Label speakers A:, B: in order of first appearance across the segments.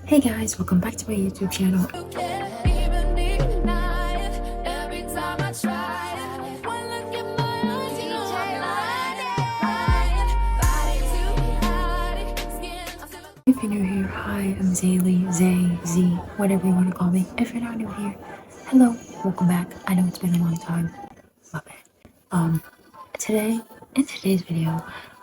A: Hey guys, welcome back to my YouTube channel. If you're new here, hi, I'm Zaylee, Zay, Z, whatever you want to call me. If you're not new here, hello, welcome back. I know it's been a long time. My bad. In today's video,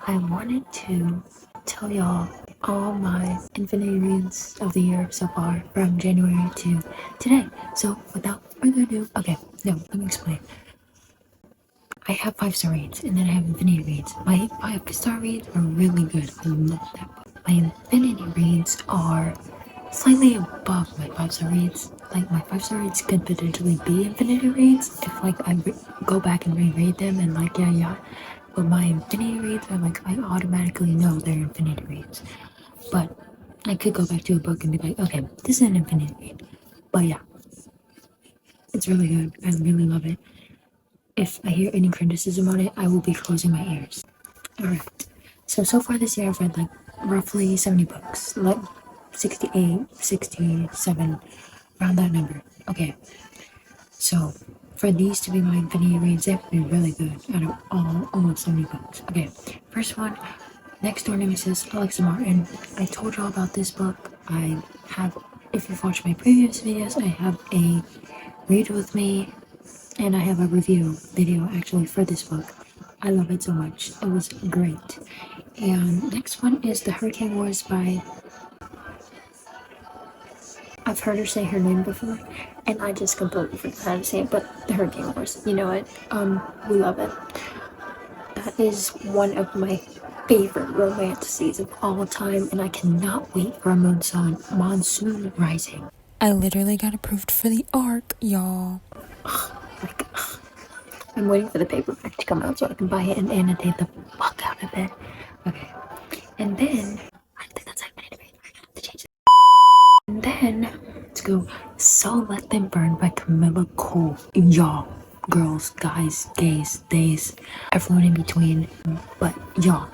A: I wanted to tell y'all all my infinity reads of the year so far from January to today. So without further ado, okay, no, let me explain. I have 5-star reads and then I have infinity reads. My 5-star reads are really good. I love that book. My infinity reads are slightly above my 5-star reads. Like my 5-star reads could potentially be infinity reads if like I go back and reread them and like yeah. But my infinity reads are like I automatically know they're infinity reads. But I could go back to a book and be like, okay, this is an infinity read. But yeah, it's really good. I really love it. If I hear any criticism on it, I will be closing my ears. Alright. So far this year I've read like roughly 70 books. Like 68, 67, around that number. Okay. So for these to be my infinity reads, they have to be really good out of almost 70 books. Okay. First one, Next Door Nemesis, Alexa Martin. I told y'all about this book. I have, if you've watched my previous videos, I have a read with me and I have a review video actually for this book. I love it so much. It was great. And next one is The Hurricane Wars by... I've heard her say her name before, and I just completely forgot how to say it, but The Hurricane Wars, you know it. We love it. That is one of my favorite romances of all time, and I cannot wait for a monsoon rising.
B: I literally got approved for the ARC, y'all.
A: Like, I'm waiting for the paperback to come out so I can buy it and annotate the fuck out of it. Okay. And then, I think that's like I have to change it. And then, let's go So Let Them Burn by Camilla Cole. Y'all, girls, guys, gays, days, everyone in between. But y'all,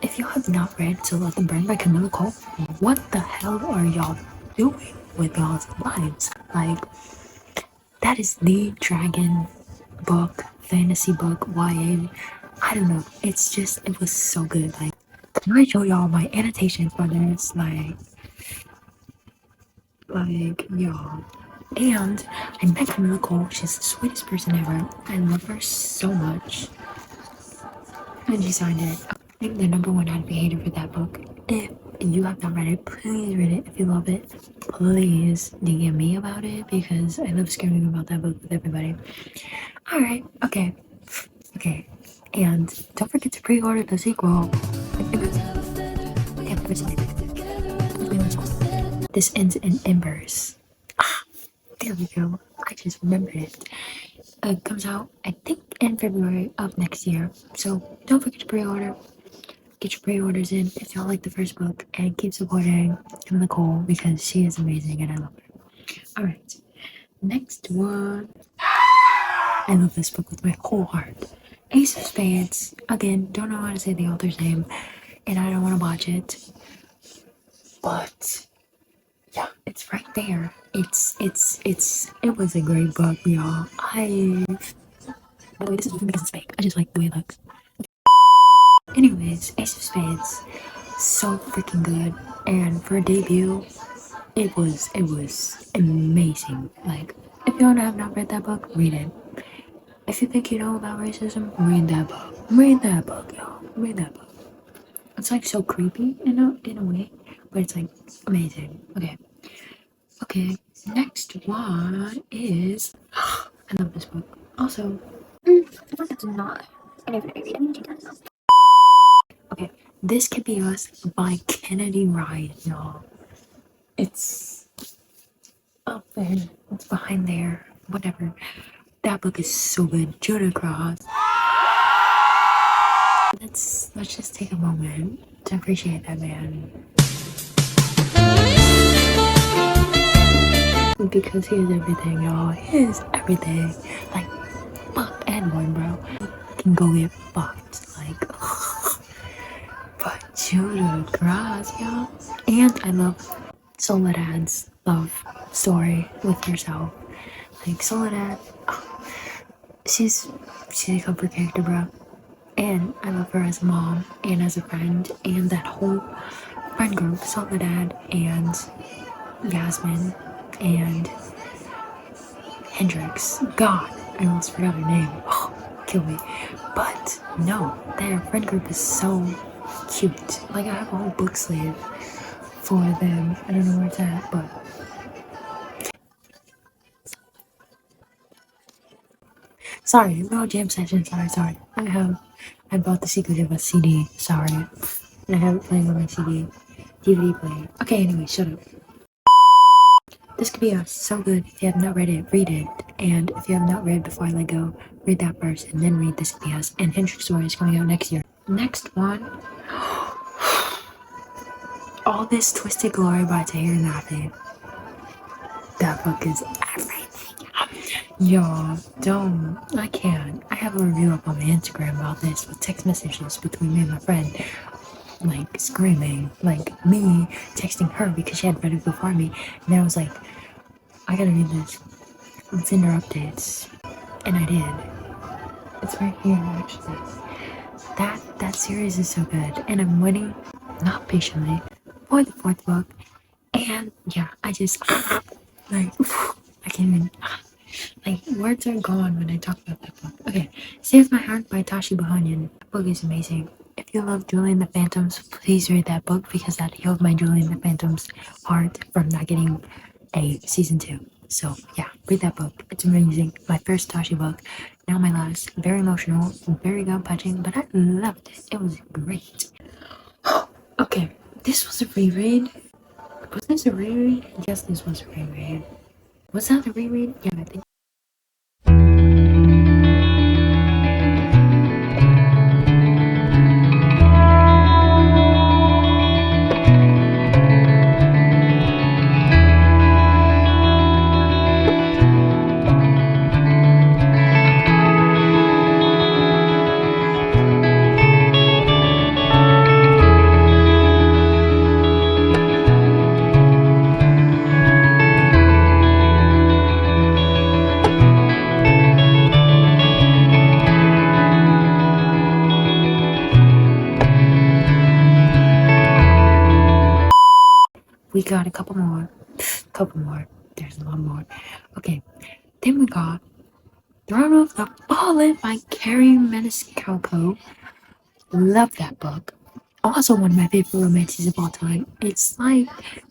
A: if y'all have not read So Let Them Burn by Camilla Cole, what the hell are y'all doing with y'all's lives? Like, that is the dragon book, fantasy book, YA. I don't know. It's just, it was so good. Like, can I show y'all my annotations for this? Like, y'all. And I met Camilla Cole. She's the sweetest person ever. I love her so much. And she signed it. I'm the #1 happy hater for that book. If you have not read it, please read it. If you love it, please DM me about it because I love screaming about that book with everybody. Alright, okay. And don't forget to pre-order the sequel. This Ends in Embers. There we go. I just remembered it. It comes out, I think, in February of next year. So don't forget to pre-order. Get your pre-orders in if y'all like the first book, and keep supporting Camilla Cole because she is amazing and I love her. Alright, next one. I love this book with my whole heart. Ace of Spades. Again, don't know how to say the author's name, and I don't want to watch it. But yeah, it's right there. It was a great book, y'all. By the way, this is because it's fake. I just like the way it looks. Anyways, Ace of Spades, so freaking good, and for a debut, it was amazing. Like, if y'all have not read that book, read it. If you think you know about racism, read that book. Read that book, y'all. Read that book. It's like so creepy in a way, but it's like amazing. Okay. Next one is I love this book. Also, that's not okay. This Could Be Us by Kennedy Ryan, y'all. It's up there. It's behind there. Whatever. That book is so good. Judah Cross. Let's just take a moment to appreciate that man. Because he is everything, y'all. He is everything. Like, fuck and one, bro. Can go get fucked. Like, but Judah Cross, y'all. And I love Soledad's love story with herself. Like Soledad, she's a comfort character, bro. And I love her as a mom and as a friend, and that whole friend group, Soledad and Yasmin and Hendrix. God, I almost forgot her name. Oh, kill me. But no, their friend group is so cute. Like I have a whole book sleeve for them. I don't know where it's at, but sorry, no jam session. Sorry. I bought The Secret of a CD. Sorry, and I have it playing on my DVD player. Okay, anyway, shut up. This could be us. So good. If you have not read it, read it. And if you have not read Before I Let Go, read that first, and then read This Could Be Us. And Hendrix Story is coming out next year. Next one, All This Twisted Glory by Tahir Nafi. That book is everything. Y'all, don't. I can't. I have a review up on my Instagram about this with text messages between me and my friend. Like, screaming. Like, me texting her because she had read it before me. And I was like, I gotta read this. Let's send her updates. And I did. It's right here, actually. That series is so good. And I'm waiting, not patiently, for the fourth book. And yeah, I just, like, I can't even, like, words are gone when I talk about that book. Okay, Save My Heart by Tashi Bohanyan. That book is amazing. If you love Julie and the Phantoms, please read that book because that healed my Julie and the Phantoms heart from not getting a season 2. So yeah, read that book. It's amazing. My first Tashi book, now my last. Very emotional, very gut punching, but I loved it. It was great. Okay, this was a reread. Was this a reread? Yes, this was a reread. Was that a reread? Yeah, I think. We got a couple more. There's a lot more. Okay, then we got Throne of the Fallen by Carrie Maniscalco. Love that book. Also one of my favorite romances of all time. It's like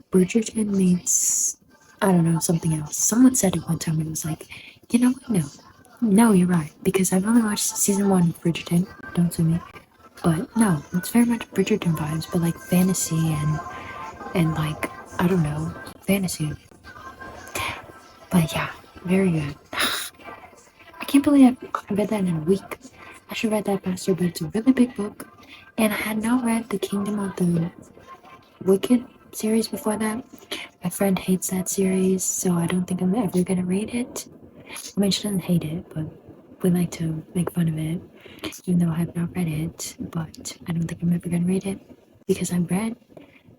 A: Bridgerton meets, I don't know, something else. Someone said it one time and it was like, you know what? No. No, you're right. Because I've only watched season 1 of Bridgerton. Don't sue me. But no, it's very much Bridgerton vibes, but like fantasy and like, I don't know, fantasy. But yeah, very good. I can't believe I read that in a week. I should read that faster, but it's a really big book. And I had not read The Kingdom of the Wicked series before that. My friend hates that series, so I don't think I'm ever gonna read it. I mean, she doesn't hate it, but we like to make fun of it, even though I have not read it. But I don't think I'm ever gonna read it because I read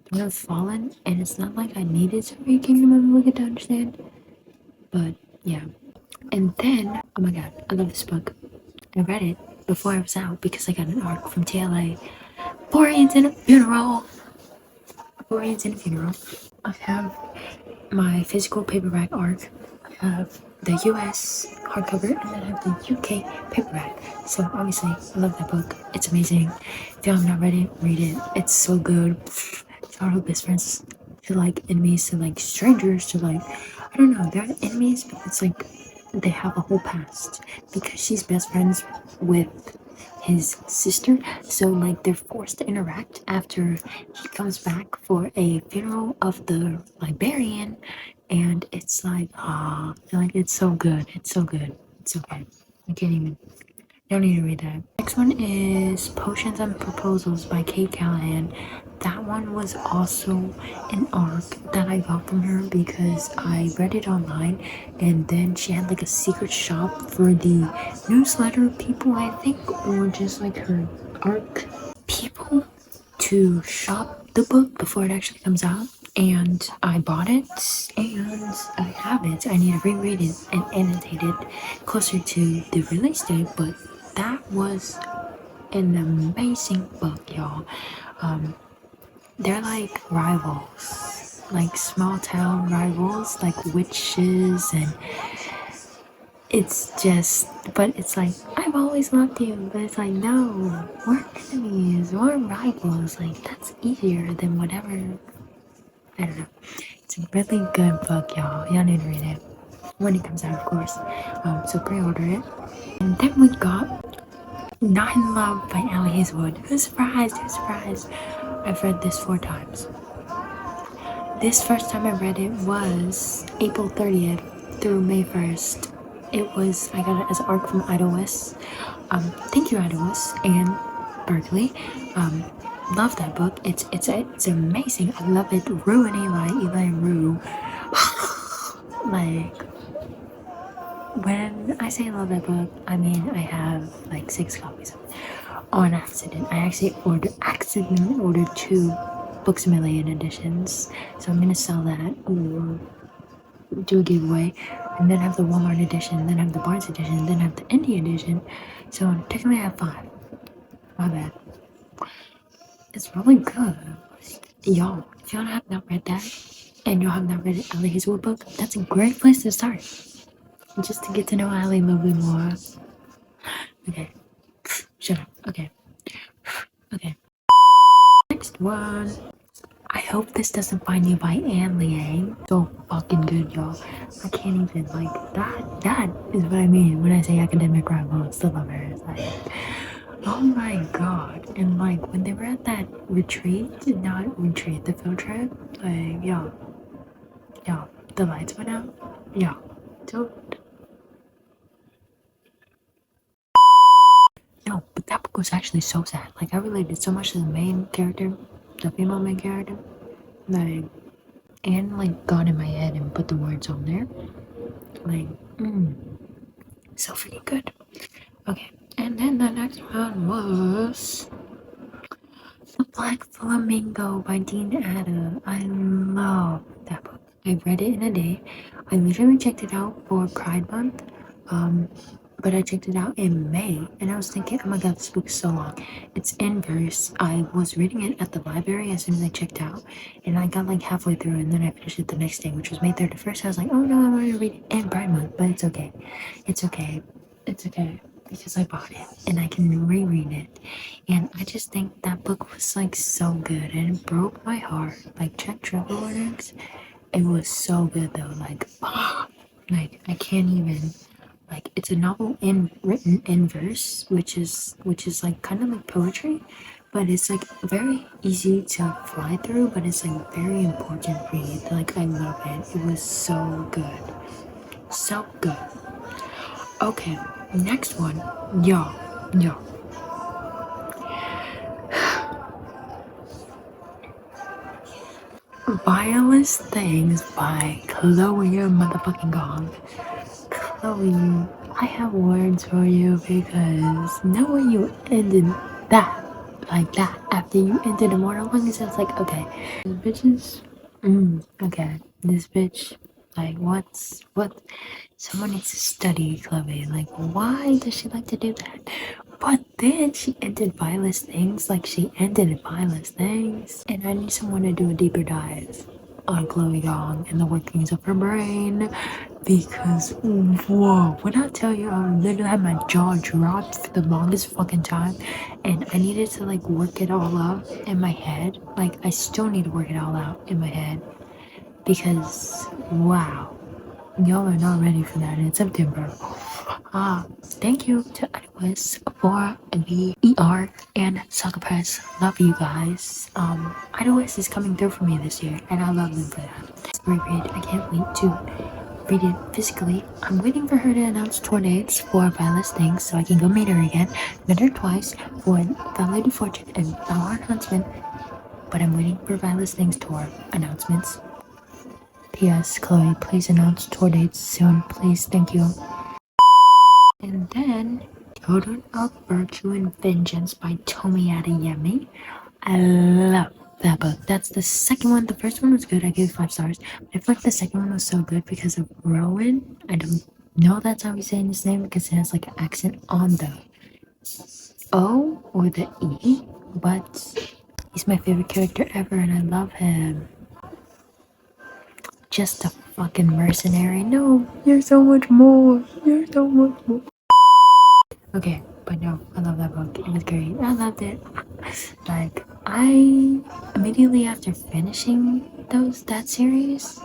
A: Throne of the Fallen, and it's not like I needed to read Kingdom of the Wicked to understand. But yeah. And then, oh my god, I love this book. I read it before I was out because I got an arc from TLA. Boreans in a Funeral. Boreans in a Funeral. I have my physical paperback arc. I have the US hardcover, and then I have the UK paperback. So obviously, I love that book. It's amazing. If y'all have not read it, read it. It's so good. Childhood best friends to like enemies to like strangers to like, I don't know, they're enemies, but it's like they have a whole past because she's best friends with his sister, so like they're forced to interact after he comes back for a funeral of the librarian, and it's like like it's so good. I can't even, don't need to read that. Next one is Potions and Proposals by Kate Callahan. That one was also an arc that I got from her because I read it online, and then she had like a secret shop for the newsletter people, I think, or just like her arc people to shop the book before it actually comes out. and I bought it and I have it. I need to reread it and annotate it closer to the release date, but that was an amazing book, y'all. They're like rivals, like small town rivals, like witches, and it's just, but it's like, I've always loved you, but it's like, no, we're enemies, we're rivals, like, that's easier than whatever, I don't know. It's a really good book, y'all need to read it, when it comes out, of course, so pre-order it. And then we got Not in Love by Allie Hazelwood. Who's surprised, who's surprised? I've read this 4 times. This first time I read it was April 30th through May 1st. I got it as an ARC from Idlewist. Thank you, Idlewist and Berkeley. Love that book. It's amazing. I love it. Rue and Eli and Rue. Like, when I say I love that book, I mean I have like 6 copies of it on accident. I actually accidentally ordered 2 Books A Million editions, so I'm gonna sell that or do a giveaway, and then have the Walmart edition, then have the Barnes edition, then have the Indie edition. So technically I have 5. My bad. It's really good. Y'all, if y'all have not read that and y'all have not read Allie Hazelwood book, that's a great place to start. Just to get to know Allie a little bit more. Okay. Shut up. Okay. Okay. Next one. I hope this doesn't find you by Anne Liang. So fucking good, y'all. I can't even, like, that is what I mean when I say academic rivals, the lovers. Like, oh my god. And like, when they were at that the field trip, like, y'all, the lights went out. Y'all, dude. No, but that book was actually so sad. Like, I related so much to the main character, the female main character. Like, and like got in my head and put the words on there. Like, so freaking good. Okay, and then the next one was The Black Flamingo by Dean Ada. I love that book. I read it in a day. I literally checked it out for Pride Month. But I checked it out in May, and I was thinking, oh my god, this book is so long. It's in verse. I was reading it at the library as soon as I checked out, and I got like halfway through, and then I finished it the next day, which was May 31st. I was like, oh no, I want to read it in Pride Month, but it's okay. It's okay. It's okay. Because I bought it, and I can reread it. And I just think that book was like so good, and it broke my heart. Like, check trigger warnings. It was so good though. Like, like I can't even. Like, it's a novel written in verse, which is like kind of like poetry, but it's like very easy to fly through, but it's like very important read. Like, I love it. It was so good. So good. Okay, next one. Y'all. Vilest Things by Chloe motherfucking Gong. Chloe, I have words for you because knowing you ended that like that after you ended Immortal Wings, it's like, okay, this bitch is, okay, this bitch, like, what? Someone needs to study Chloe. Like, why does she like to do that? But then she ended Vilest Things, like she ended Vilest Things, and I need someone to do a deeper dive on Chloe Gong and the workings of her brain, because whoa, when I tell you, I literally had my jaw dropped for the longest fucking time, and I needed to like work it all out in my head. Like, I still need to work it all out in my head, because wow, y'all are not ready for that in September. Thank you to Iris for the ER and Sucker Press. Love you guys. Iris is coming through for me this year, and I love them for that. Reread. I can't wait to read it physically. I'm waiting for her to announce tour dates for Vilest Things so I can go meet her again. Met her twice for The Lady Fortune and Flower Huntsman, but I'm waiting for Vilest Things tour announcements. P.S. Chloe, please announce tour dates soon, please. Thank you. And then Children of Virtue and Vengeance by Tomi Adeyemi. I love that book. That's the second one. The first one was good. I gave 5 stars. But I feel like the second one was so good because of Rowan. I don't know that's how he's saying his name because it has like an accent on the O or the E, but he's my favorite character ever and I love him. Just a fucking mercenary. No, you're so much more. You're so much more. Okay, but no, I love that book. It was great. I loved it. Like, I immediately after finishing that series,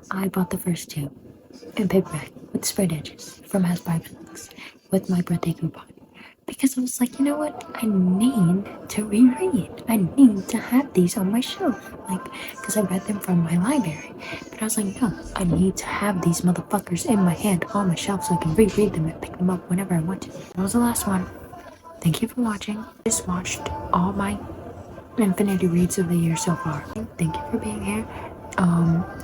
A: I bought the first two in paperback with spread edges from House by Books with my birthday coupon. Because I was like, you know what? I need to reread. I need to have these on my shelf. Like, because I read them from my library. But I was like, no, I need to have these motherfuckers in my hand on my shelf so I can reread them and pick them up whenever I want to. That was the last one. Thank you for watching. Just watched all my Infinity reads of the year so far. Thank you for being here.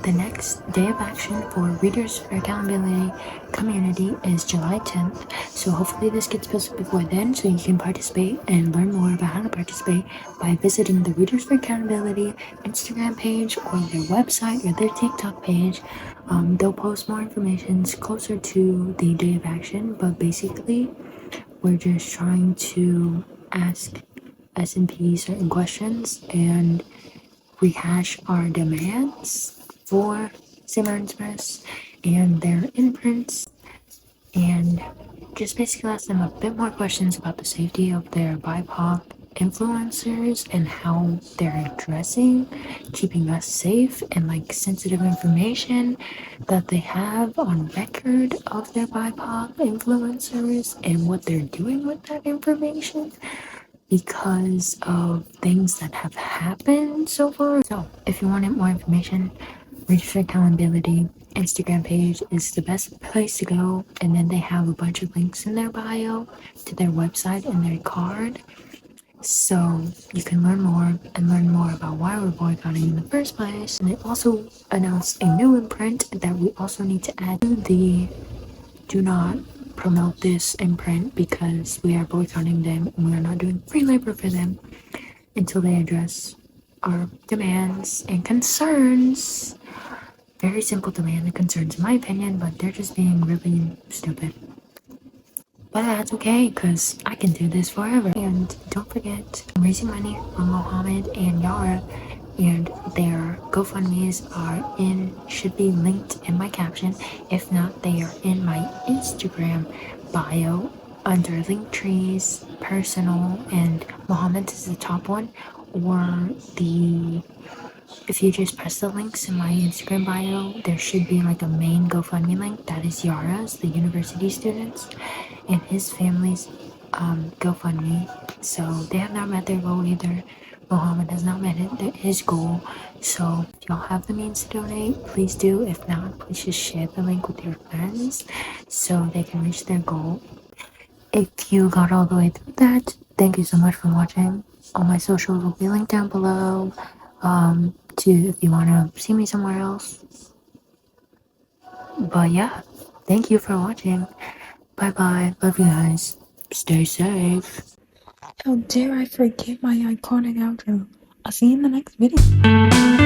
A: The next day of action for Readers for Accountability community is July 10th. So hopefully this gets posted before then so you can participate and learn more about how to participate by visiting the Readers for Accountability Instagram page or their website or their TikTok page. They'll post more information closer to the day of action, but basically we're just trying to ask S&P certain questions and rehash our demands for Simmer Express and their imprints and just basically ask them a bit more questions about the safety of their BIPOC influencers and how they're addressing keeping us safe and like sensitive information that they have on record of their BIPOC influencers and what they're doing with that information because of things that have happened so far. So, if you wanted more information, Reach for Accountability Instagram page is the best place to go. And then they have a bunch of links in their bio to their website and their card. So you can learn more about why we're boycotting in the first place. And they also announced a new imprint that we also need to add to the do not promote this imprint because we are boycotting them and we are not doing free labor for them until they address our demands and concerns. Very simple demands and concerns in my opinion, but they're just being really stupid. But that's okay, because I can do this forever. And don't forget, I'm raising money for Mohammed and Yara, and their GoFundMe's should be linked in my caption. If not, they are in my Instagram bio under Linktree's personal, and Mohammed's is the top one, or if you just press the links in my Instagram bio, there should be like a main GoFundMe link. That is Yara's, the university students, and his family's GoFundMe. So they have not met their goal either. Mohammed has not met his goal. So if y'all have the means to donate, please do. If not, please just share the link with your friends so they can reach their goal. If you got all the way through that, thank you so much for watching. All my socials will be linked down below. If you want to see me somewhere else. But yeah, thank you for watching. Bye bye. Love you guys. Stay safe.
B: How dare I forget my iconic outro. I'll see you in the next video.